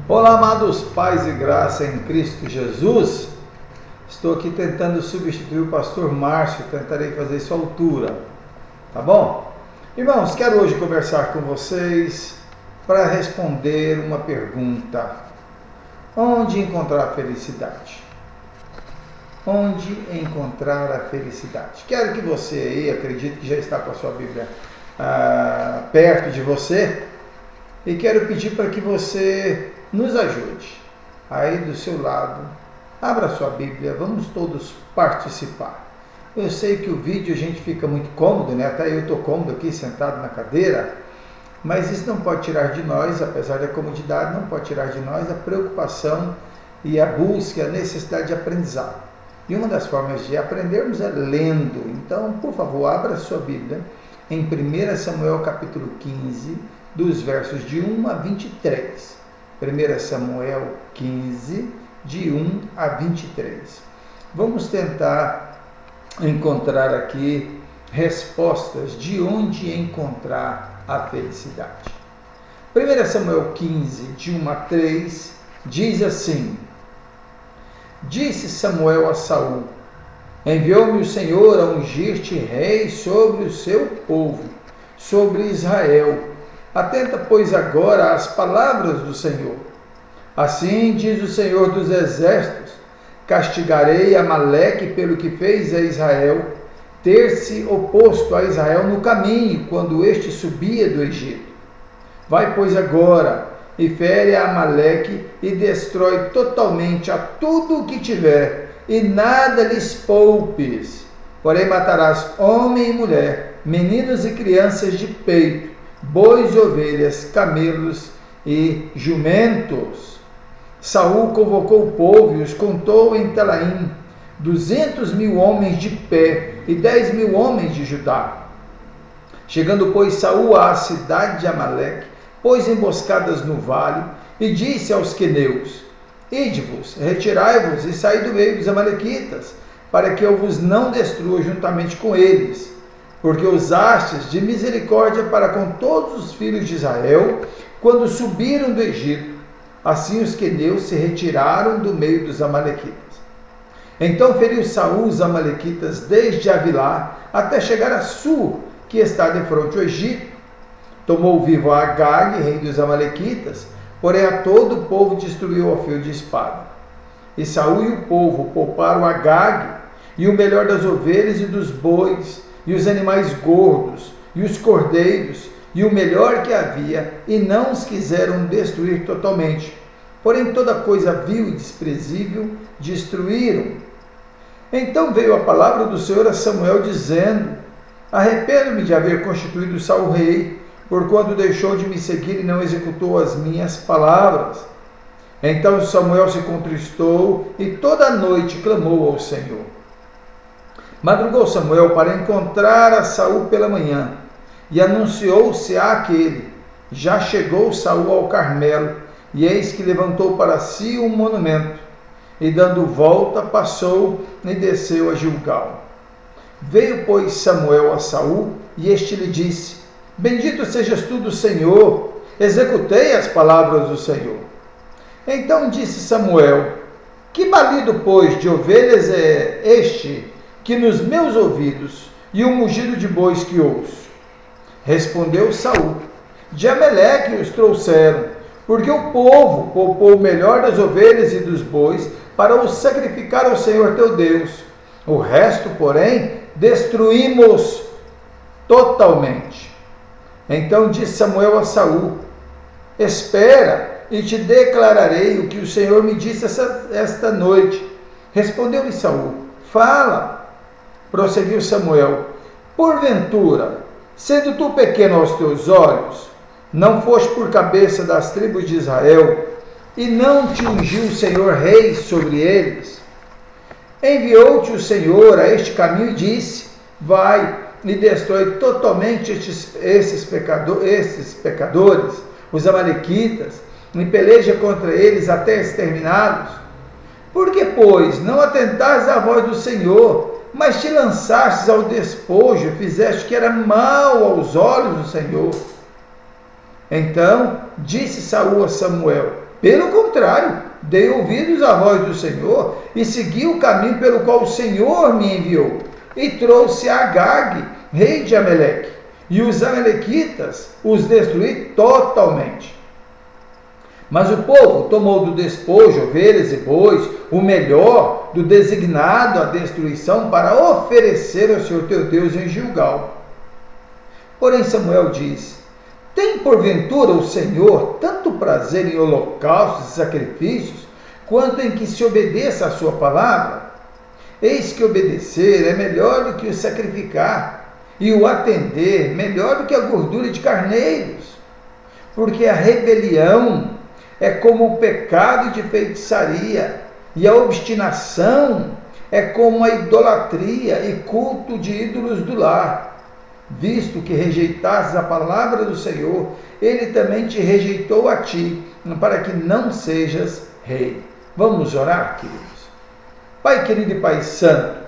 Olá, amados pais e graça em Cristo Jesus. Estou aqui tentando substituir o pastor Márcio, tentarei fazer isso à altura, tá bom? Irmãos, quero hoje conversar com vocês para responder uma pergunta: onde encontrar a felicidade? Onde encontrar a felicidade? Quero que você aí, acredito que já está com a sua Bíblia perto de você, e quero pedir para que você nos ajude. Aí do seu lado, abra sua Bíblia, vamos todos participar. Eu sei que o vídeo a gente fica muito cômodo, né? Até eu estou cômodo aqui sentado na cadeira, mas isso não pode tirar de nós, apesar da comodidade, não pode tirar de nós a preocupação e a busca, a necessidade de aprendizado. E uma das formas de aprendermos é lendo. Então, por favor, abra sua Bíblia em 1 Samuel capítulo 15, dos versos de 1 a 23. 1 Samuel 15, de 1 a 23. Vamos tentar encontrar aqui respostas de onde encontrar a felicidade. 1 Samuel 15, de 1 a 3, diz assim: Disse Samuel a Saul: Enviou-me o Senhor a ungir-te rei sobre o seu povo, sobre Israel. Atenta, pois, agora às palavras do Senhor. Assim diz o Senhor dos Exércitos: castigarei Amaleque pelo que fez a Israel, ter-se oposto a Israel no caminho, quando este subia do Egito. Vai, pois, agora, e fere a Amaleque, e destrói totalmente a tudo o que tiver, e nada lhes poupes. Porém matarás homem e mulher, meninos e crianças de peito, bois e ovelhas, camelos e jumentos. Saul convocou o povo e os contou em Telaim, 200.000 homens de pé e 10.000 homens de Judá. Chegando, pois, Saul à cidade de Amaleque, pôs emboscadas no vale e disse aos queneus: Ide-vos, retirai-vos e saí do meio dos amalequitas, para que eu vos não destrua juntamente com eles. Porque usastes de misericórdia para com todos os filhos de Israel, quando subiram do Egito. Assim os queneus se retiraram do meio dos amalequitas. Então feriu Saul os amalequitas desde Avilá até chegar a Sur, que está defronte ao Egito. Tomou vivo a Agag, rei dos amalequitas, porém a todo o povo destruiu ao fio de espada. E Saul e o povo pouparam Agag, e o melhor das ovelhas e dos bois, e os animais gordos, e os cordeiros, e o melhor que havia, e não os quiseram destruir totalmente. Porém toda coisa vil e desprezível destruíram. Então veio a palavra do Senhor a Samuel, dizendo: Arrependo-me de haver constituído Saul rei, porquanto deixou de me seguir e não executou as minhas palavras. Então Samuel se contristou, e toda a noite clamou ao Senhor. Madrugou Samuel para encontrar a Saul pela manhã, e anunciou-se àquele: Já chegou Saul ao Carmelo, e eis que levantou para si um monumento, e dando volta passou e desceu a Gilgal. Veio, pois, Samuel a Saul, e este lhe disse: Bendito sejas tu do Senhor, executei as palavras do Senhor. Então disse Samuel: Que balido, pois, de ovelhas é este que nos meus ouvidos, e o mugido de bois que ouço? Respondeu Saul: De Amaleque os trouxeram, porque o povo poupou o melhor das ovelhas e dos bois para os sacrificar ao Senhor teu Deus. O resto, porém, destruímos totalmente. Então disse Samuel a Saul: Espera, e te declararei o que o Senhor me disse esta noite. Respondeu-lhe Saul: Fala. Prosseguiu Samuel: Porventura, sendo tu pequeno aos teus olhos, não foste por cabeça das tribos de Israel, e não te ungiu o Senhor rei sobre eles? Enviou-te o Senhor a este caminho e disse: Vai e destrói totalmente esses pecadores, os amalequitas, e peleja contra eles até exterminá-los. Por que, pois, não atentares à voz do Senhor, mas te lançastes ao despojo, fizeste que era mal aos olhos do Senhor? Então disse Saul a Samuel: Pelo contrário, dei ouvidos à voz do Senhor e segui o caminho pelo qual o Senhor me enviou. E trouxe Agag, rei de Ameleque, e os amalequitas os destruí totalmente. Mas o povo tomou do despojo ovelhas e bois, o melhor do designado à destruição, para oferecer ao Senhor teu Deus em Gilgal. Porém Samuel diz: tem porventura o Senhor tanto prazer em holocaustos e sacrifícios, quanto em que se obedeça a sua palavra? Eis que obedecer é melhor do que o sacrificar, e o atender melhor do que a gordura de carneiros. Porque a rebelião é como o pecado de feitiçaria, e a obstinação é como a idolatria e culto de ídolos do lar. Visto que rejeitastes a palavra do Senhor, ele também te rejeitou a ti, para que não sejas rei. Vamos orar, queridos. Pai querido e Pai santo,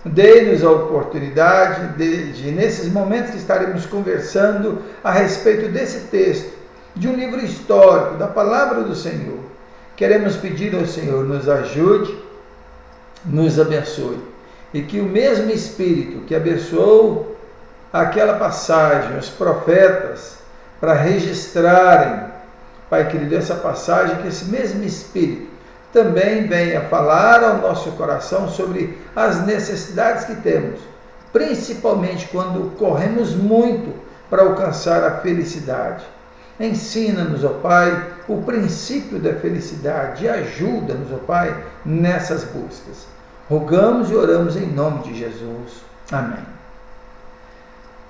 dê-nos a oportunidade de, nesses momentos que estaremos conversando a respeito desse texto, de um livro histórico, da palavra do Senhor, queremos pedir ao Senhor, nos ajude, nos abençoe, e que o mesmo Espírito que abençoou aquela passagem, os profetas, para registrarem, Pai querido, essa passagem, que esse mesmo Espírito também venha falar ao nosso coração sobre as necessidades que temos, principalmente quando corremos muito para alcançar a felicidade. Ensina-nos, ó Pai, o princípio da felicidade e ajuda-nos, ó Pai, nessas buscas. Rogamos e oramos em nome de Jesus. Amém.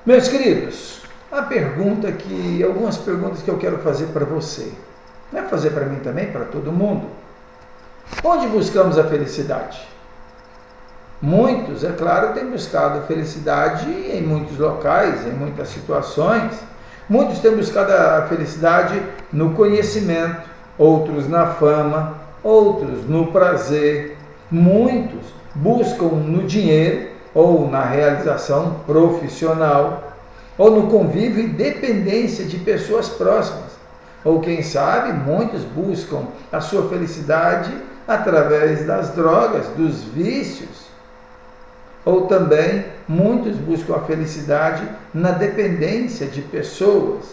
Meus queridos, algumas perguntas que eu quero fazer para você, não é fazer para mim também, para todo mundo. Onde buscamos a felicidade? Muitos, é claro, têm buscado a felicidade em muitos locais, em muitas situações. Muitos têm buscado a felicidade no conhecimento, outros na fama, outros no prazer. Muitos buscam no dinheiro ou na realização profissional, ou no convívio e dependência de pessoas próximas. Ou quem sabe, muitos buscam a sua felicidade através das drogas, dos vícios. Ou também muitos buscam a felicidade na dependência de pessoas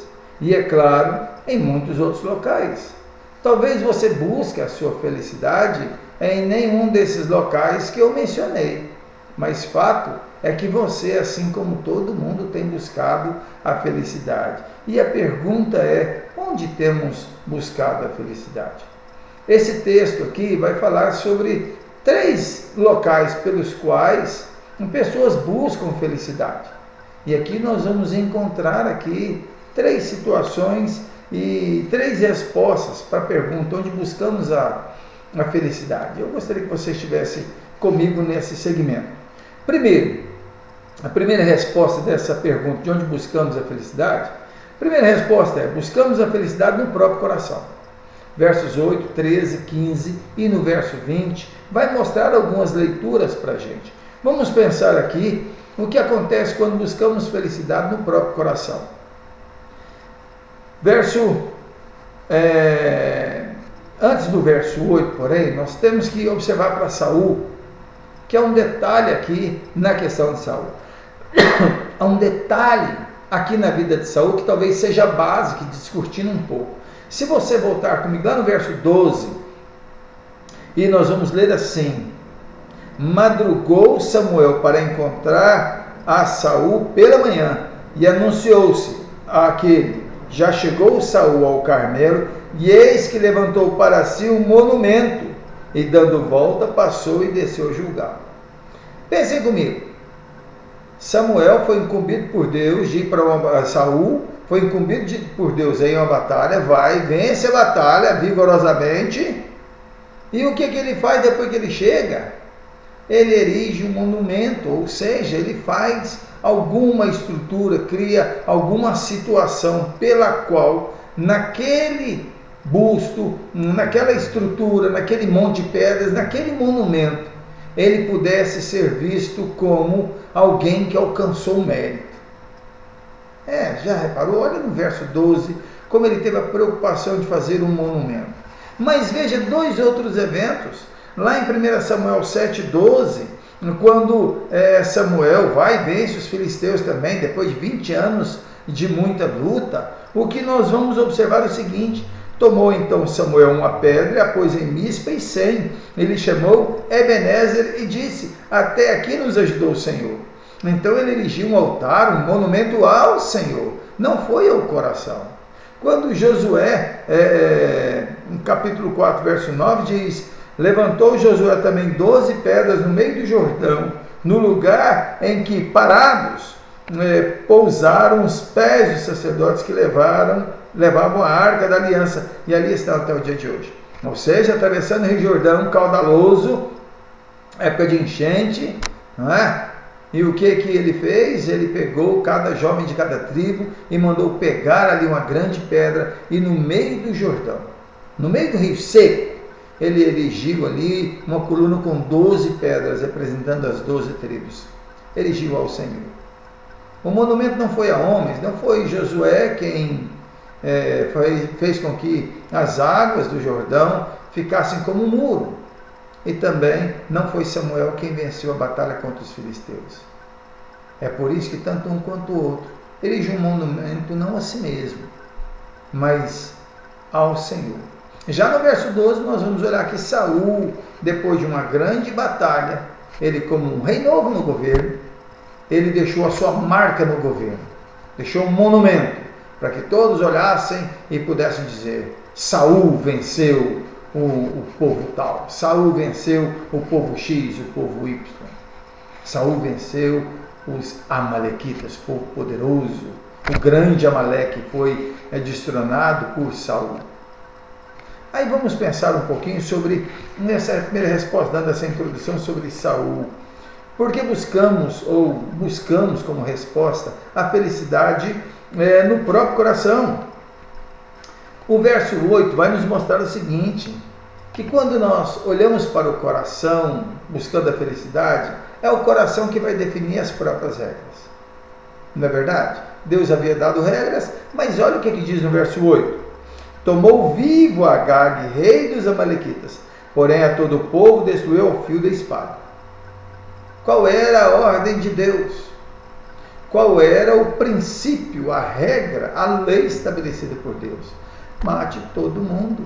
e, é claro, em muitos outros locais. Talvez você busque a sua felicidade em nenhum desses locais que eu mencionei, mas fato é que você, assim como todo mundo, tem buscado a felicidade. E a pergunta é: onde temos buscado a felicidade? Esse texto aqui vai falar sobre 3 locais pelos quais pessoas buscam felicidade. E aqui nós vamos encontrar aqui 3 situações e 3 respostas para a pergunta: onde buscamos a felicidade? Eu gostaria que você estivesse comigo nesse segmento. Primeiro, a primeira resposta dessa pergunta, de onde buscamos a felicidade, a primeira resposta é: buscamos a felicidade no próprio coração. Versos 8, 13, 15 e no verso 20, vai mostrar algumas leituras para a gente. Vamos pensar aqui o que acontece quando buscamos felicidade no próprio coração. Antes do verso 8, porém, nós temos que observar para Saul, que há um detalhe aqui na questão de Saul. Há um detalhe aqui na vida de Saul que talvez seja básico, discutindo um pouco. Se você voltar comigo lá no verso 12, e nós vamos ler assim: madrugou Samuel para encontrar a Saul pela manhã, e anunciou-se àquele: já chegou Saul ao Carmelo, e eis que levantou para si um monumento, e dando volta passou e desceu a Gilgal. Pensem comigo. Samuel foi incumbido por Deus de ir para Saul, foi incumbido por Deus em uma batalha, vence a batalha vigorosamente, e o que ele faz depois que ele chega? Ele erige um monumento, ou seja, ele faz alguma estrutura, cria alguma situação pela qual naquele busto, naquela estrutura, naquele monte de pedras, naquele monumento, ele pudesse ser visto como alguém que alcançou o mérito. Já reparou? Olha no verso 12, como ele teve a preocupação de fazer um monumento. Mas veja dois outros eventos, lá em 1 Samuel 7,12, quando Samuel vai e vence os filisteus também, depois de 20 anos de muita luta, o que nós vamos observar é o seguinte: tomou então Samuel uma pedra, a pôs em Mispa e Sem, ele chamou Ebenezer e disse: até aqui nos ajudou o Senhor. Então ele erigiu um altar, um monumento ao Senhor, não foi ao coração. Quando Josué, no capítulo 4, verso 9, diz: levantou Josué também 12 pedras no meio do Jordão, no lugar em que parados pousaram os pés dos sacerdotes que levavam a arca da aliança, e ali estão até o dia de hoje. Ou seja, atravessando o Rio Jordão, caudaloso, época de enchente, não é? E o que ele fez? Ele pegou cada jovem de cada tribo e mandou pegar ali uma grande pedra, e no meio do Jordão, no meio do rio seco, ele erigiu ali uma coluna com 12 pedras, representando as 12 tribos. Erigiu ao Senhor. O monumento não foi a homens, não foi Josué quem fez com que as águas do Jordão ficassem como um muro. E também não foi Samuel quem venceu a batalha contra os filisteus. É por isso que tanto um quanto o outro erigiu um monumento não a si mesmo, mas ao Senhor. Já no verso 12 nós vamos olhar que Saul, depois de uma grande batalha, ele, como um rei novo no governo, ele deixou a sua marca no governo, deixou um monumento para que todos olhassem e pudessem dizer: Saul venceu o povo tal, Saul venceu o povo X, o povo Y, Saul venceu os amalequitas, povo poderoso, o grande Amaleque foi destronado por Saul. Aí vamos pensar um pouquinho sobre, nessa primeira resposta, dando essa introdução sobre Saul. Por que buscamos como resposta a felicidade no próprio coração? O verso 8 vai nos mostrar o seguinte: que quando nós olhamos para o coração buscando a felicidade, é o coração que vai definir as próprias regras. Não é verdade? Deus havia dado regras, mas olha o que diz no verso 8. Tomou vivo Agag, rei dos amalequitas, porém a todo o povo destruiu ao fio da espada. Qual era a ordem de Deus? Qual era o princípio, a regra, a lei estabelecida por Deus? Mate todo mundo.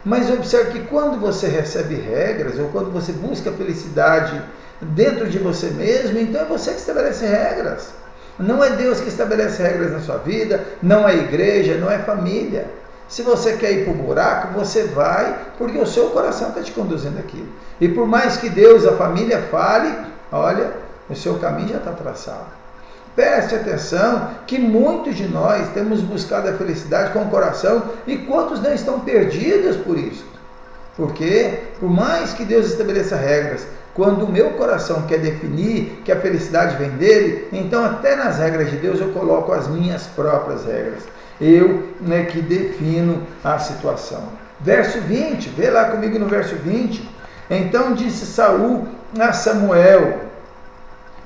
Mas observe que quando você recebe regras, ou quando você busca felicidade dentro de você mesmo, então é você que estabelece regras. Não é Deus que estabelece regras na sua vida, não é igreja, não é família. Se você quer ir para o buraco, você vai, porque o seu coração está te conduzindo aquilo. E por mais que Deus, a família fale, olha, o seu caminho já está traçado. Preste atenção que muitos de nós temos buscado a felicidade com o coração, e quantos não estão perdidos por isso? Porque, por mais que Deus estabeleça regras, quando o meu coração quer definir que a felicidade vem dele, então até nas regras de Deus eu coloco as minhas próprias regras. Eu que defino a situação. Verso 20, vê lá comigo no verso 20. Então disse Saul a Samuel: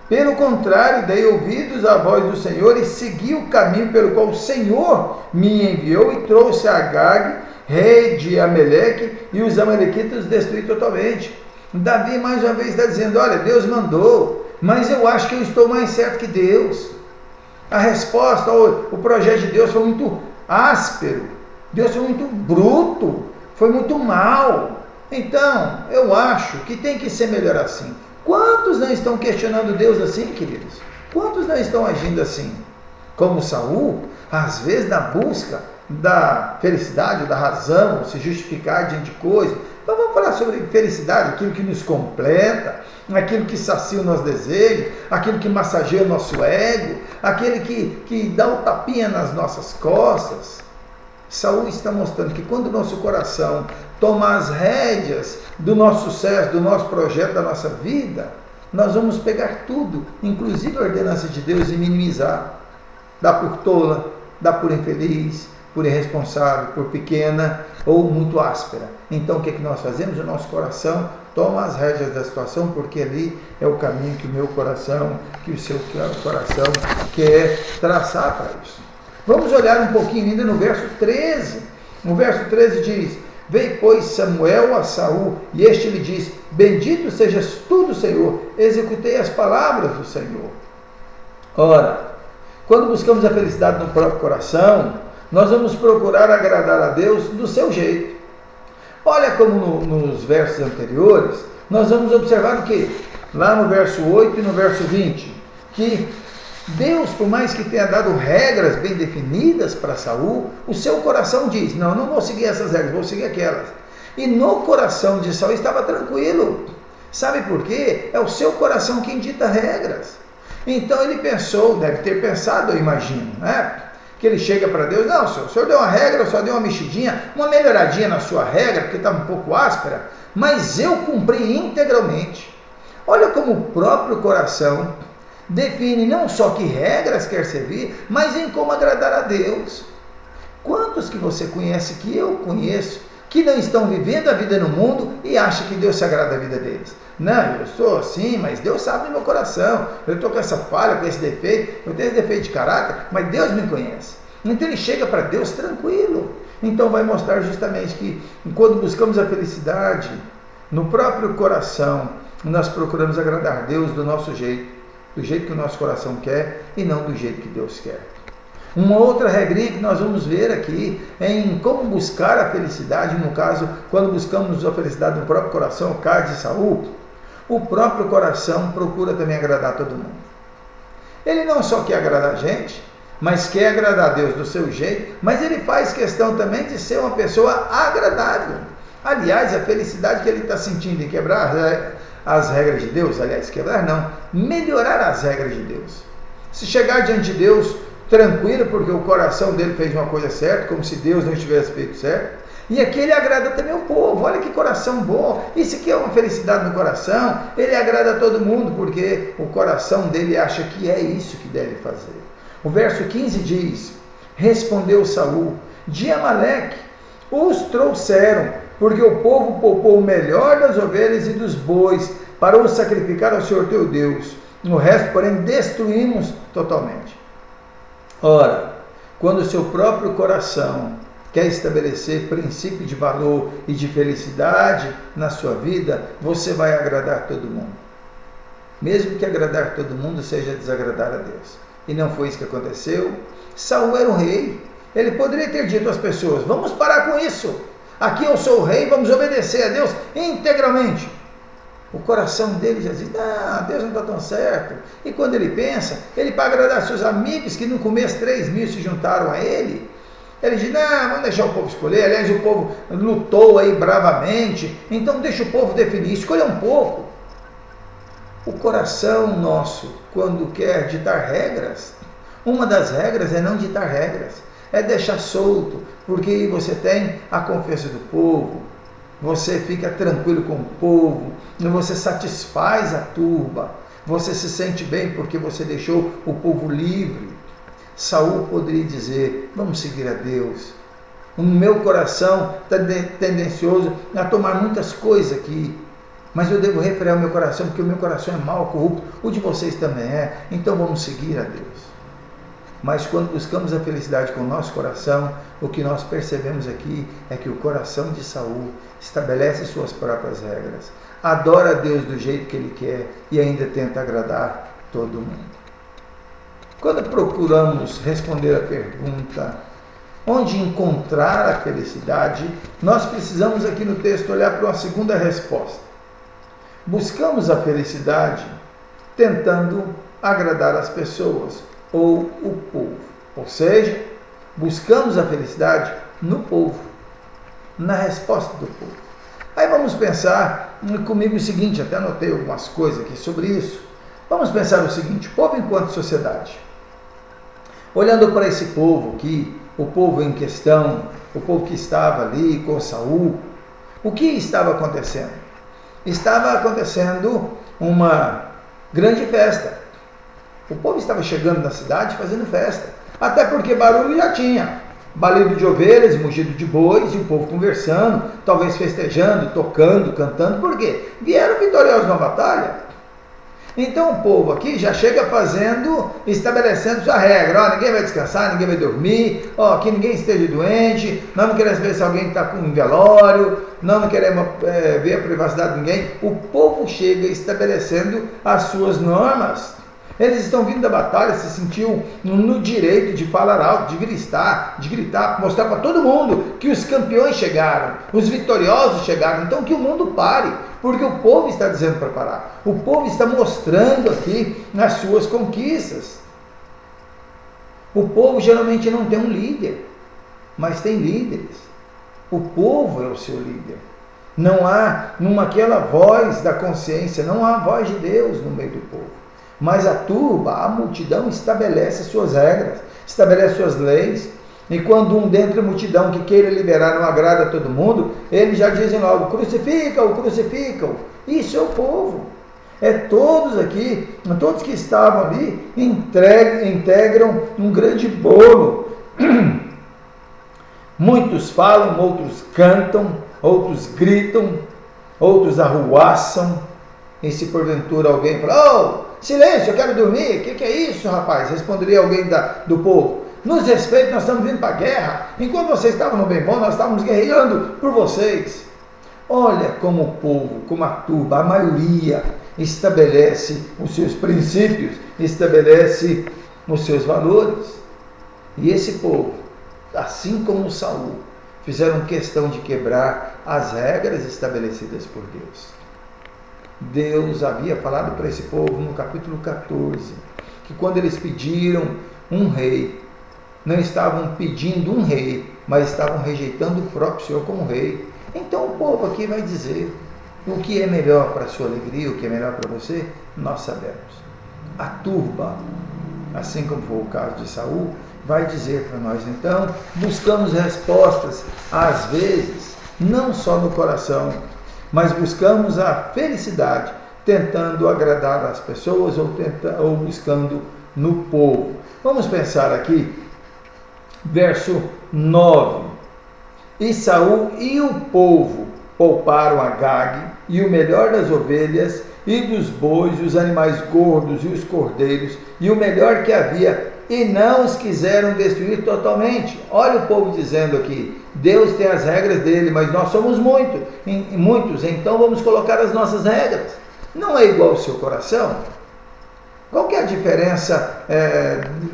pelo contrário, dei ouvidos à voz do Senhor e segui o caminho pelo qual o Senhor me enviou, e trouxe Agag, rei de Amaleque, e os amalequitas destruí totalmente. Davi mais uma vez está dizendo: olha, Deus mandou, mas eu acho que eu estou mais certo que Deus. A resposta, o projeto de Deus foi muito áspero, Deus foi muito bruto, foi muito mal. Então, eu acho que tem que ser melhor assim. Quantos não estão questionando Deus assim, queridos? Quantos não estão agindo assim? Como Saul, às vezes na busca da felicidade, da razão, se justificar diante de coisas. Então vamos falar sobre felicidade, aquilo que nos completa, aquilo que sacia o nosso desejo, aquilo que massageia o nosso ego, aquele que dá um tapinha nas nossas costas. Saul está mostrando que quando o nosso coração toma as rédeas do nosso sucesso, do nosso projeto, da nossa vida, nós vamos pegar tudo, inclusive a ordenança de Deus, e minimizar. Dá por tola, dá por infeliz, por irresponsável, por pequena ou muito áspera. Então o que nós fazemos? O nosso coração toma as rédeas da situação, porque ali é o caminho que o meu coração, que o seu coração quer traçar para isso. Vamos olhar um pouquinho ainda no verso 13. No verso 13 diz: Veio, pois, Samuel a Saul, e este lhe diz: bendito sejas tu do Senhor, executei as palavras do Senhor. Ora, quando buscamos a felicidade no próprio coração, nós vamos procurar agradar a Deus do seu jeito. Olha como nos versos anteriores, nós vamos observar o quê? Lá no verso 8 e no verso 20, que Deus, por mais que tenha dado regras bem definidas para Saul, o seu coração diz: não vou seguir essas regras, vou seguir aquelas. E no coração de Saul estava tranquilo. Sabe por quê? É o seu coração quem dita regras. Então ele pensou, deve ter pensado, eu imagino, né? Que ele chega para Deus: não, o senhor deu uma regra, só deu uma mexidinha, uma melhoradinha na sua regra, porque estava um pouco áspera, mas eu cumpri integralmente. Olha como o próprio coração define não só que regras quer servir, mas em como agradar a Deus. Quantos que você conhece, que eu conheço, que não estão vivendo a vida no mundo e acham que Deus se agrada da vida deles? Não, eu sou assim, mas Deus sabe do meu coração, eu estou com essa falha, com esse defeito, eu tenho esse defeito de caráter, mas Deus me conhece. Então ele chega para Deus tranquilo. Então vai mostrar justamente que quando buscamos a felicidade no próprio coração, nós procuramos agradar a Deus do nosso jeito, do jeito que o nosso coração quer e não do jeito que Deus quer. Uma outra regrinha que nós vamos ver aqui é em como buscar a felicidade, no caso, quando buscamos a felicidade no próprio coração, o caso de Saul, o próprio coração procura também agradar todo mundo. Ele não só quer agradar a gente, mas quer agradar a Deus do seu jeito, mas ele faz questão também de ser uma pessoa agradável. Aliás, a felicidade que ele está sentindo em quebrar as regras de Deus, aliás, quebrar não, melhorar as regras de Deus. Se chegar diante de Deus tranquilo, porque o coração dele fez uma coisa certa, como se Deus não tivesse feito certo, e aqui ele agrada também o povo. Olha que coração bom, isso aqui é uma felicidade no coração, ele agrada a todo mundo, porque o coração dele acha que é isso que deve fazer. O verso 15 diz: respondeu Saul: de Amaleque os trouxeram, porque o povo poupou o melhor das ovelhas e dos bois para os sacrificar ao Senhor teu Deus. O resto, porém, destruímos totalmente. Ora, quando o seu próprio coração quer estabelecer princípio de valor e de felicidade na sua vida, você vai agradar todo mundo. Mesmo que agradar todo mundo seja desagradar a Deus. E não foi isso que aconteceu. Saul era o rei. Ele poderia ter dito às pessoas: vamos parar com isso. Aqui eu sou o rei, vamos obedecer a Deus integralmente. O coração dele já diz: não, Deus não está tão certo. E quando ele pensa, ele para agradar seus amigos, que no começo 3.000 se juntaram a ele, ele diz: não, vamos deixar o povo escolher. Aliás, o povo lutou aí bravamente, então deixa o povo definir, escolha um pouco. O coração nosso, quando quer ditar regras, uma das regras é não ditar regras, é deixar solto, porque aí você tem a confiança do povo, você fica tranquilo com o povo, você satisfaz a turba, você se sente bem porque você deixou o povo livre. Saul poderia dizer: vamos seguir a Deus. O meu coração está tendencioso a tomar muitas coisas aqui, mas eu devo refrear o meu coração, porque o meu coração é mau, corrupto, o de vocês também é, então vamos seguir a Deus. Mas quando buscamos a felicidade com o nosso coração, o que nós percebemos aqui é que o coração de Saul estabelece suas próprias regras, adora a Deus do jeito que ele quer e ainda tenta agradar todo mundo. Quando procuramos responder a pergunta onde encontrar a felicidade, nós precisamos aqui no texto olhar para uma segunda resposta. Buscamos a felicidade tentando agradar as pessoas ou o povo. Ou seja, buscamos a felicidade no povo, na resposta do povo. Aí vamos pensar comigo o seguinte, até anotei algumas coisas aqui sobre isso. Vamos pensar o seguinte: o povo enquanto sociedade. Olhando para esse povo aqui, o povo em questão, o povo que estava ali com Saul, o que estava acontecendo? Estava acontecendo uma grande festa. O povo estava chegando na cidade fazendo festa, até porque barulho já tinha. Balido de ovelhas, mugido de bois, e o povo conversando, talvez festejando, tocando, cantando. Por quê? Vieram vitoriosos na batalha. Então o povo aqui já chega estabelecendo sua regra. Ó, ninguém vai descansar, ninguém vai dormir, ó, que ninguém esteja doente, nós não queremos ver se alguém está com um velório, nós não queremos ver a privacidade de ninguém. O povo chega estabelecendo as suas normas. Eles estão vindo da batalha, se sentiam no direito de falar alto, de gritar, mostrar para todo mundo que os campeões chegaram, os vitoriosos chegaram. Então que o mundo pare, porque o povo está dizendo para parar. O povo está mostrando aqui as suas conquistas. O povo geralmente não tem um líder, mas tem líderes. O povo é o seu líder. Não há aquela voz da consciência, não há voz de Deus no meio do povo. Mas a turba, a multidão estabelece suas regras, estabelece suas leis. E quando um dentro da multidão que queira liberar não agrada a todo mundo, eles já dizem logo, crucifica-o, crucifica-o. Isso é o povo. É todos aqui, todos que estavam ali, integram um grande bolo. Muitos falam, outros cantam, outros gritam, outros arruaçam. E se porventura alguém fala, silêncio, eu quero dormir, o que é isso, rapaz? Responderia alguém do povo, nos respeite, nós estamos vindo para a guerra, enquanto vocês estavam no bem bom, nós estávamos guerreando por vocês. Olha como o povo, como a turba, a maioria estabelece os seus princípios, estabelece os seus valores. E esse povo, assim como Saul, fizeram questão de quebrar as regras estabelecidas por Deus. Deus havia falado para esse povo no capítulo 14, que quando eles pediram um rei, não estavam pedindo um rei, mas estavam rejeitando o próprio Senhor como rei. Então o povo aqui vai dizer, o que é melhor para a sua alegria, o que é melhor para você, nós sabemos. A turba, assim como foi o caso de Saul, vai dizer para nós, então, buscamos respostas, às vezes, não só no coração, mas buscamos a felicidade, tentando agradar as pessoas ou buscando no povo. Vamos pensar aqui, verso 9. E Saul e o povo pouparam Agag e o melhor das ovelhas e dos bois, e os animais gordos e os cordeiros, e o melhor que havia, e não os quiseram destruir totalmente. Olha o povo dizendo aqui, Deus tem as regras dele, mas nós somos muitos, então vamos colocar as nossas regras. Não é igual ao seu coração? Qual que é a diferença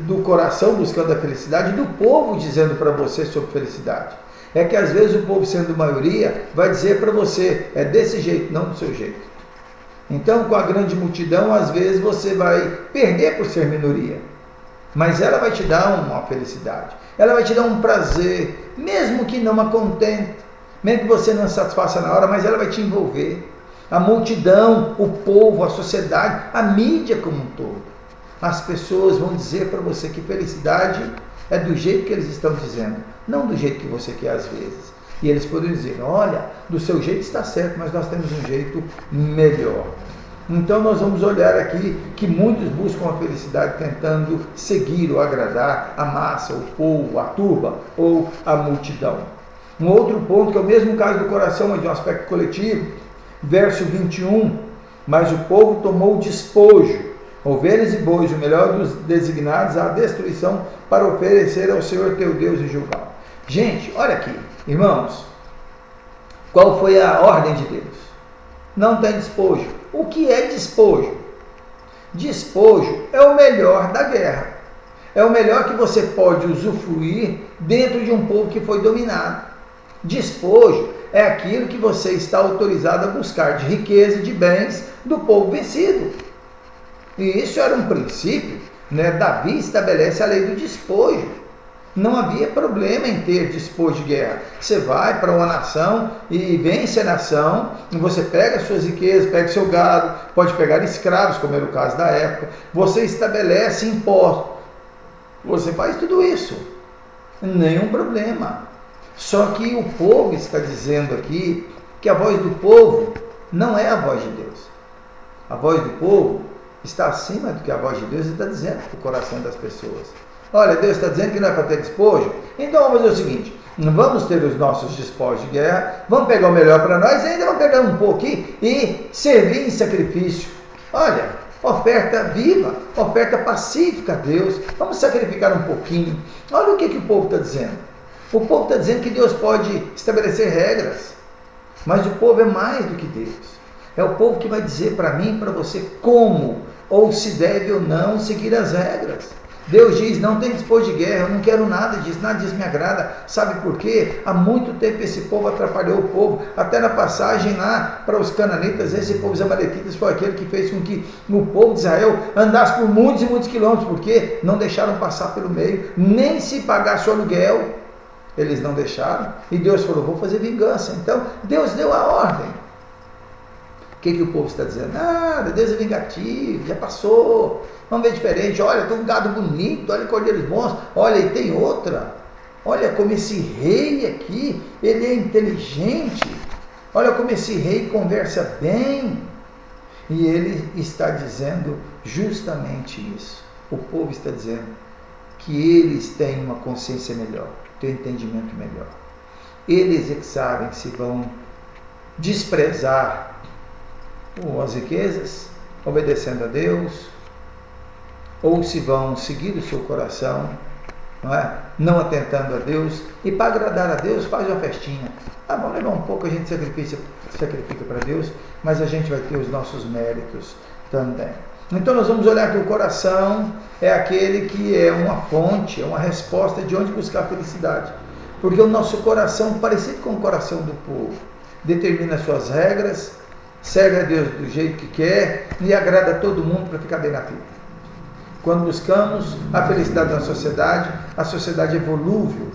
do coração buscando a felicidade e do povo dizendo para você sobre felicidade? É que às vezes o povo, sendo maioria, vai dizer para você, é desse jeito, não do seu jeito. Então, com a grande multidão, às vezes você vai perder por ser minoria, mas ela vai te dar uma felicidade, ela vai te dar um prazer, mesmo que não a contente, mesmo que você não satisfaça na hora, mas ela vai te envolver. A multidão, o povo, a sociedade, a mídia como um todo, as pessoas vão dizer para você que felicidade é do jeito que eles estão dizendo, não do jeito que você quer às vezes. E eles podem dizer, olha, do seu jeito está certo, mas nós temos um jeito melhor. Então nós vamos olhar aqui que muitos buscam a felicidade tentando seguir ou agradar a massa, o povo, a turba ou a multidão. Um outro ponto, que é o mesmo caso do coração, mas de um aspecto coletivo, verso 21, mas o povo tomou despojo, ovelhas e bois, o melhor dos designados à destruição, para oferecer ao Senhor teu Deus em Gilgal. Gente, olha aqui, irmãos, qual foi a ordem de Deus? Não tem despojo. O que é despojo? Despojo é o melhor da guerra. É o melhor que você pode usufruir dentro de um povo que foi dominado. Despojo é aquilo que você está autorizado a buscar de riqueza e de bens do povo vencido. E isso era um princípio, né? Davi estabelece a lei do despojo. Não havia problema em ter despojo de guerra. Você vai para uma nação e vence a nação, e você pega suas riquezas, pega seu gado, pode pegar escravos, como era o caso da época, você estabelece impostos, você faz tudo isso, nenhum problema. Só que o povo está dizendo aqui que a voz do povo não é a voz de Deus. A voz do povo está acima do que a voz de Deus está dizendo para o coração das pessoas. Olha, Deus está dizendo que não é para ter despojo, então vamos fazer o seguinte, vamos ter os nossos despojos de guerra, vamos pegar o melhor para nós e ainda vamos pegar um pouco aqui e servir em sacrifício. Olha oferta viva, oferta pacífica a Deus. Vamos sacrificar um pouquinho. Olha o que o povo está dizendo. O povo está dizendo que Deus pode estabelecer regras, mas o povo é mais do que Deus. É o povo que vai dizer para mim e para você como ou se deve ou não seguir as regras. Deus diz, não tem disposto de guerra, eu não quero nada disso me agrada. Sabe por quê? Há muito tempo esse povo atrapalhou o povo, até na passagem lá para os cananitas, esse povo, os amalequitas, foi aquele que fez com que o povo de Israel andasse por muitos e muitos quilômetros, porque não deixaram passar pelo meio, nem se pagasse o aluguel, eles não deixaram, e Deus falou, vou fazer vingança. Então, Deus deu a ordem. O que o povo está dizendo? Nada, Deus é vingativo, já passou, vamos ver diferente. Olha, tem um gado bonito, olha cordeiros bons, olha, e tem outra. Olha como esse rei aqui, ele é inteligente. Olha como esse rei conversa bem. E ele está dizendo justamente isso. O povo está dizendo que eles têm uma consciência melhor, têm um entendimento melhor. Eles é que sabem se vão desprezar as riquezas, obedecendo a Deus, ou se vão seguir o seu coração, não atentando a Deus, e para agradar a Deus faz uma festinha. Vamos levar um pouco, a gente sacrifica para Deus, mas a gente vai ter os nossos méritos também. Então nós vamos olhar que o coração é aquele que é uma fonte, é uma resposta de onde buscar a felicidade, porque o nosso coração, parecido com o coração do povo, determina as suas regras, serve a Deus do jeito que quer e agrada a todo mundo para ficar bem na vida. Quando buscamos a felicidade da sociedade, a sociedade é volúvel,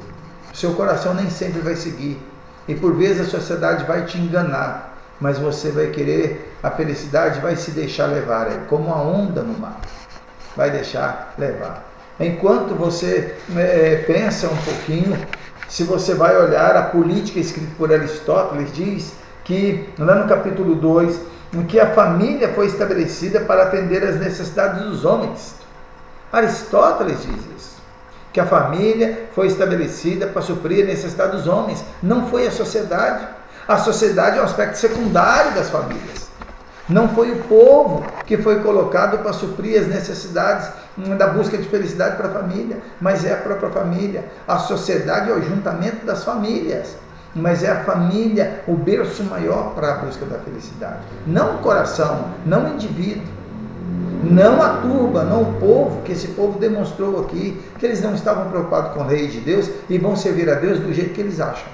o seu coração nem sempre vai seguir, e por vezes a sociedade vai te enganar, mas você vai querer a felicidade, vai se deixar levar, é como uma onda no mar, vai deixar levar. Enquanto você pensa um pouquinho, se você vai olhar a política escrita por Aristóteles, diz que lá no capítulo 2, em que a família foi estabelecida para atender às necessidades dos homens. Aristóteles diz isso, que a família foi estabelecida para suprir a necessidade dos homens, não foi a sociedade. A sociedade é um aspecto secundário das famílias. Não foi o povo que foi colocado para suprir as necessidades da busca de felicidade para a família, mas é a própria família. A sociedade é o juntamento das famílias, mas é a família o berço maior para a busca da felicidade. Não o coração, não o indivíduo, não a turba, não o povo, que esse povo demonstrou aqui, que eles não estavam preocupados com o rei de Deus e vão servir a Deus do jeito que eles acham.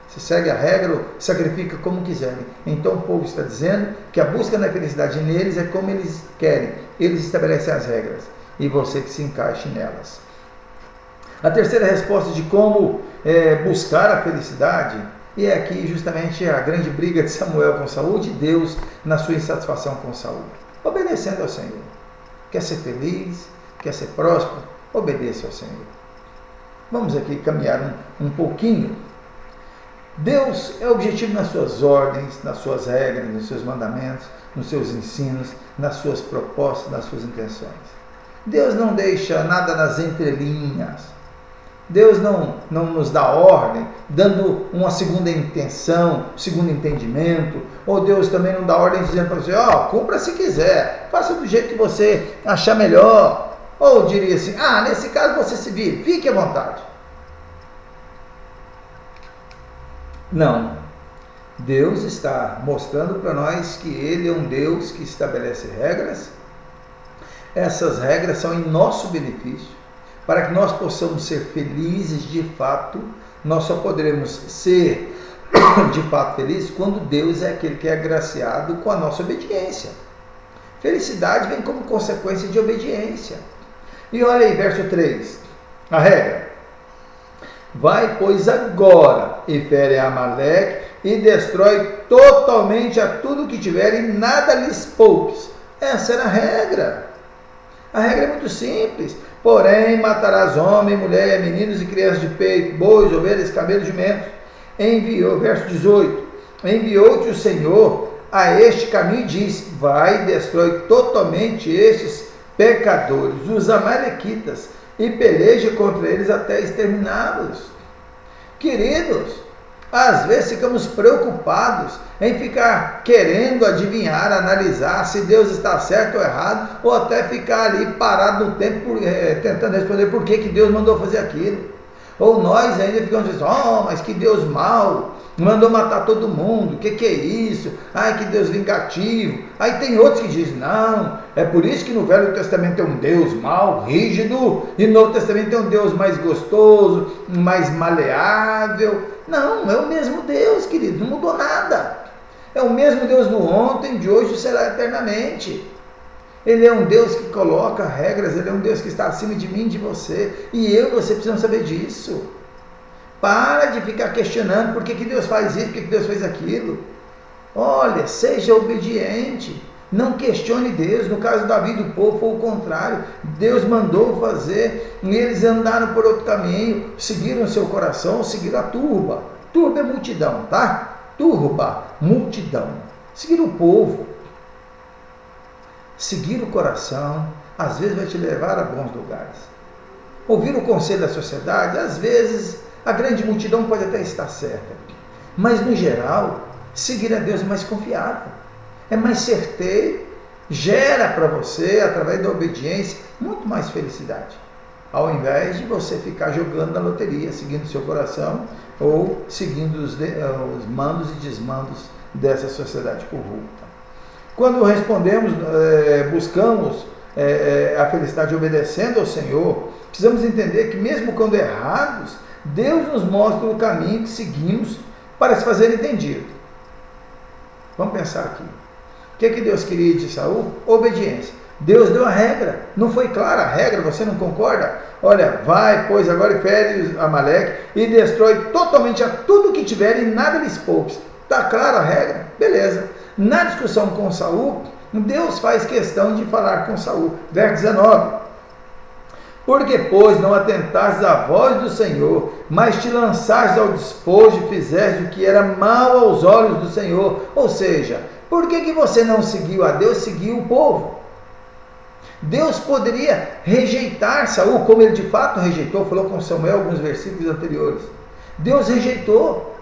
Se segue a regra, sacrifica como quiserem. Então o povo está dizendo que a busca da felicidade neles é como eles querem. Eles estabelecem as regras e você que se encaixe nelas. A terceira resposta de como buscar a felicidade, e é aqui justamente a grande briga de Samuel com Saul, de Deus na sua insatisfação com Saul. Obedecendo ao Senhor. Quer ser feliz, quer ser próspero, obedeça ao Senhor. Vamos aqui caminhar um pouquinho. Deus é objetivo nas suas ordens, nas suas regras, nos seus mandamentos, nos seus ensinos, nas suas propostas, nas suas intenções. Deus não deixa nada nas entrelinhas. Deus não nos dá ordem, dando uma segunda intenção, segundo entendimento, ou Deus também não dá ordem dizendo para você, cumpra se quiser, faça do jeito que você achar melhor, ou diria assim, nesse caso você se vire, fique à vontade. Não, Deus está mostrando para nós que Ele é um Deus que estabelece regras, essas regras são em nosso benefício, para que nós possamos ser felizes de fato. Nós só poderemos ser de fato felizes quando Deus é aquele que é agraciado com a nossa obediência. Felicidade vem como consequência de obediência. E olha aí, verso 3, a regra. Vai, pois, agora, e fere a Amaleque, e destrói totalmente a tudo que tiver, e nada lhes poupes. Essa era a regra. A regra é muito simples. Porém, matarás homem, mulher, meninos e crianças de peito, bois, ovelhas, camelos, jumentos. Enviou, verso 18, enviou-te o Senhor a este caminho e diz, vai e destrói totalmente estes pecadores, os amalequitas, e peleja contra eles até exterminá-los. Queridos, Às vezes ficamos preocupados em ficar querendo adivinhar, analisar se Deus está certo ou errado, ou até ficar ali parado no tempo tentando responder por que Deus mandou fazer aquilo. Ou nós ainda ficamos dizendo, mas que Deus mau, mandou matar todo mundo, que é isso? Ai, que Deus vingativo. Aí tem outros que dizem, não, é por isso que no Velho Testamento é um Deus mau, rígido, e no Novo Testamento é um Deus mais gostoso, mais maleável. Não, é o mesmo Deus, querido, não mudou nada. É o mesmo Deus do ontem, de hoje e será eternamente. Ele é um Deus que coloca regras, Ele é um Deus que está acima de mim e de você. E eu e você precisamos saber disso. Para de ficar questionando por que Deus faz isso, por que Deus fez aquilo. Olha, seja obediente. Não questione Deus. No caso Davi do povo foi o contrário. Deus mandou fazer e eles andaram por outro caminho, seguiram o seu coração, seguiram a turba. Turba é multidão, tá? Turba, multidão. Seguiram o povo. Seguir o coração, às vezes vai te levar a bons lugares. Ouvir o conselho da sociedade, às vezes a grande multidão pode até estar certa. Mas no geral, seguir a Deus é mais confiável, é mais certeiro, gera para você, através da obediência, muito mais felicidade. Ao invés de você ficar jogando na loteria, seguindo o seu coração, ou seguindo os mandos e desmandos dessa sociedade corrupta. Quando respondemos, buscamos a felicidade obedecendo ao Senhor, precisamos entender que mesmo quando errados, Deus nos mostra o caminho que seguimos para se fazer entendido. Vamos pensar aqui. O que Deus queria de Saul? Obediência. Deus deu a regra. Não foi clara a regra? Você não concorda? Olha, vai, pois agora fere Amaleque e destrói totalmente a tudo que tiver e nada lhes poupe. Está clara a regra? Beleza. Na discussão com Saul, Deus faz questão de falar com Saul. Verso 19. Porque, pois, não atentastes à voz do Senhor, mas te lançastes ao despojo e fizeste o que era mal aos olhos do Senhor. Ou seja, por que você não seguiu a Deus, seguiu o povo? Deus poderia rejeitar Saul, como ele de fato rejeitou, falou com Samuel alguns versículos anteriores. Deus rejeitou.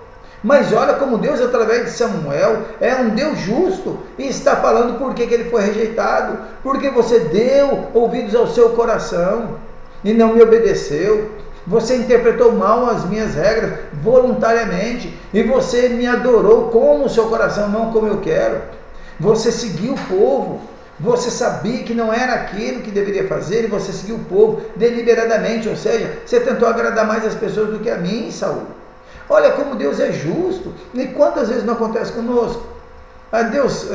Mas olha como Deus, através de Samuel, é um Deus justo e está falando por que ele foi rejeitado. Porque você deu ouvidos ao seu coração e não me obedeceu. Você interpretou mal as minhas regras voluntariamente e você me adorou como o seu coração, não como eu quero. Você seguiu o povo, você sabia que não era aquilo que deveria fazer e você seguiu o povo deliberadamente, ou seja, você tentou agradar mais as pessoas do que a mim, Saul. Olha como Deus é justo, e quantas vezes não acontece conosco? A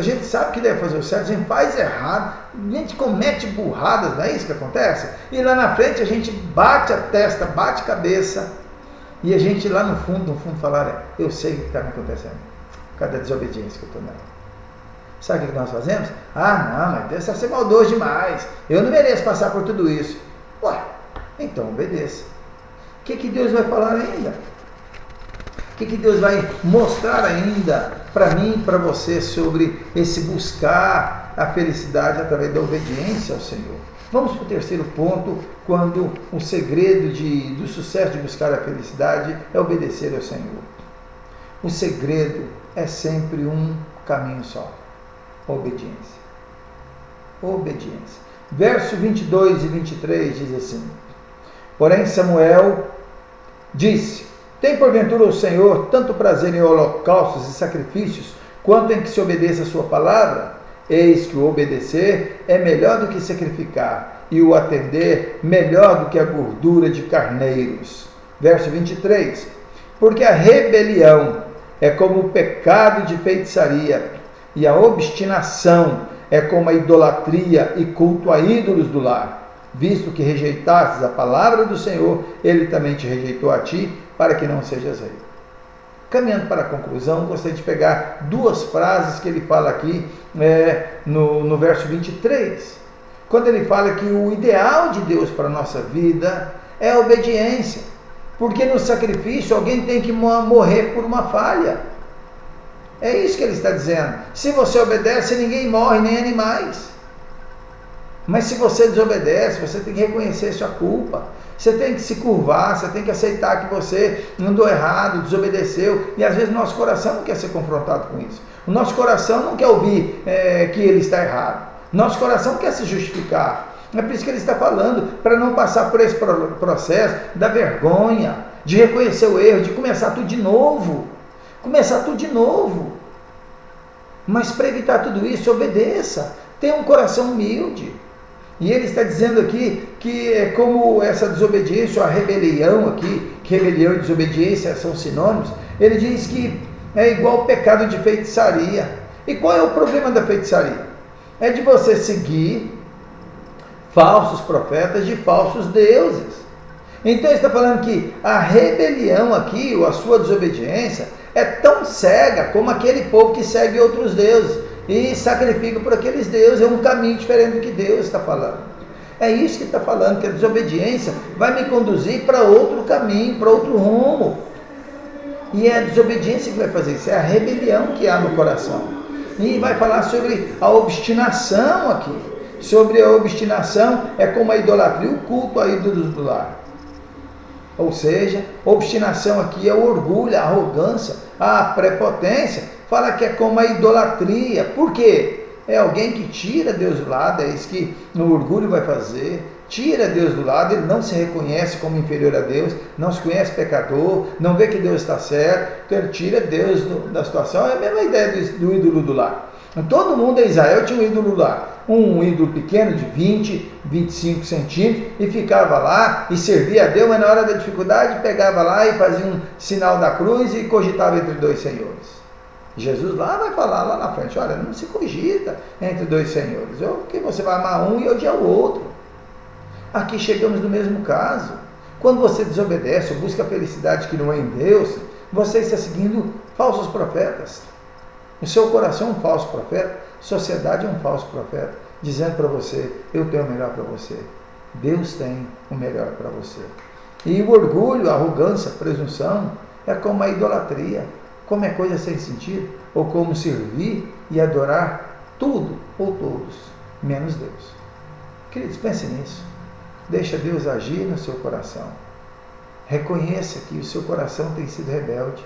gente sabe que deve fazer o certo, a gente faz errado, a gente comete burradas, não é isso que acontece? E lá na frente a gente bate a testa, bate a cabeça, e a gente lá no fundo fala, eu sei o que está me acontecendo, por causa da desobediência que eu estou dando. Sabe o que nós fazemos? Não, mas Deus está sendo maldoso demais, eu não mereço passar por tudo isso. Ué, então obedeça. O que Deus vai falar ainda? O que Deus vai mostrar ainda para mim e para você sobre esse buscar a felicidade através da obediência ao Senhor? Vamos para o terceiro ponto, quando o segredo do sucesso de buscar a felicidade é obedecer ao Senhor. O segredo é sempre um caminho só, a obediência. Obediência. Verso 22 e 23 diz assim: Porém Samuel disse: Tem porventura o Senhor tanto prazer em holocaustos e sacrifícios, quanto em que se obedeça a sua palavra? Eis que o obedecer é melhor do que sacrificar, e o atender melhor do que a gordura de carneiros. Verso 23. Porque a rebelião é como o pecado de feitiçaria, e a obstinação é como a idolatria e culto a ídolos do lar. Visto que rejeitastes a palavra do Senhor, Ele também te rejeitou a ti, para que não sejas rei. Caminhando para a conclusão, gostaria de pegar duas frases que ele fala aqui no verso 23. Quando ele fala que o ideal de Deus para a nossa vida é a obediência. Porque no sacrifício alguém tem que morrer por uma falha. É isso que ele está dizendo. Se você obedece, ninguém morre, nem animais. Mas se você desobedece, você tem que reconhecer sua culpa. Você tem que se curvar, você tem que aceitar que você andou errado, desobedeceu. E às vezes o nosso coração não quer ser confrontado com isso. O nosso coração não quer ouvir que ele está errado. Nosso coração quer se justificar. É por isso que ele está falando, para não passar por esse processo da vergonha, de reconhecer o erro, de começar tudo de novo. Começar tudo de novo. Mas para evitar tudo isso, obedeça. Tenha um coração humilde. E ele está dizendo aqui que é como essa desobediência, a rebelião aqui, que rebelião e desobediência são sinônimos. Ele diz que é igual ao pecado de feitiçaria. E qual é o problema da feitiçaria? É de você seguir falsos profetas de falsos deuses. Então ele está falando que a rebelião aqui, ou a sua desobediência, é tão cega como aquele povo que segue outros deuses e sacrifica por aqueles deuses. É um caminho diferente do que Deus está falando. É isso que está falando, que a desobediência vai me conduzir para outro caminho, para outro rumo. E é a desobediência que vai fazer isso, é a rebelião que há no coração. E vai falar sobre a obstinação aqui. Sobre a obstinação é como a idolatria, o culto a ídolos do lar. Ou seja, obstinação aqui é o orgulho, a arrogância, a prepotência. Fala que é como a idolatria. Por quê? É alguém que tira Deus do lado, é isso que o orgulho vai fazer. Tira Deus do lado, ele não se reconhece como inferior a Deus, não se conhece pecador, não vê que Deus está certo, então ele tira Deus da situação. É a mesma ideia do ídolo do lar. Todo mundo em Israel tinha um ídolo lá, um ídolo pequeno de 20, 25 centímetros, e ficava lá e servia a Deus, mas na hora da dificuldade pegava lá e fazia um sinal da cruz e cogitava entre dois senhores. Jesus lá vai falar lá na frente, olha, não se cogita entre dois senhores, ou que você vai amar um e odiar o outro. Aqui chegamos no mesmo caso. Quando você desobedece ou busca a felicidade que não é em Deus, você está seguindo falsos profetas. O seu coração é um falso profeta, a sociedade é um falso profeta, dizendo para você, eu tenho o melhor para você. Deus tem o melhor para você. E o orgulho, a arrogância, a presunção, é como a idolatria, como é coisa sem sentido, ou como servir e adorar tudo ou todos, menos Deus. Queridos, pense nisso. Deixa Deus agir no seu coração. Reconheça que o seu coração tem sido rebelde.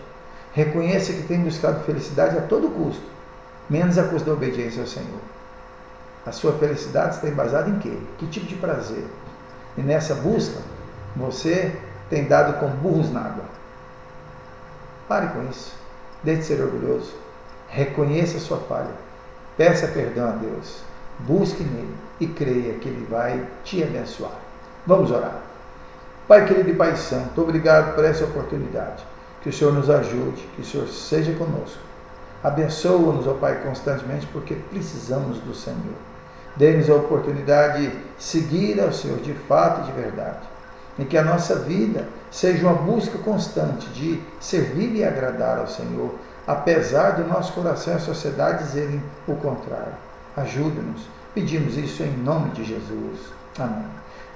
Reconheça que tem buscado felicidade a todo custo, menos a custo da obediência ao Senhor. A sua felicidade está embasada em quê? Que tipo de prazer? E nessa busca, você tem dado com burros na água. Pare com isso. Deixe de ser orgulhoso. Reconheça a sua falha. Peça perdão a Deus. Busque nele e creia que ele vai te abençoar. Vamos orar. Pai querido e Pai santo, obrigado por essa oportunidade. Que o Senhor nos ajude, que o Senhor seja conosco. Abençoa-nos, ó Pai, constantemente, porque precisamos do Senhor. Dê-nos a oportunidade de seguir ao Senhor de fato e de verdade. E que a nossa vida seja uma busca constante de servir e agradar ao Senhor, apesar do nosso coração e a sociedade dizerem o contrário. Ajuda-nos. Pedimos isso em nome de Jesus. Amém.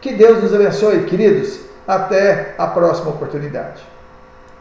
Que Deus nos abençoe, queridos. Até a próxima oportunidade.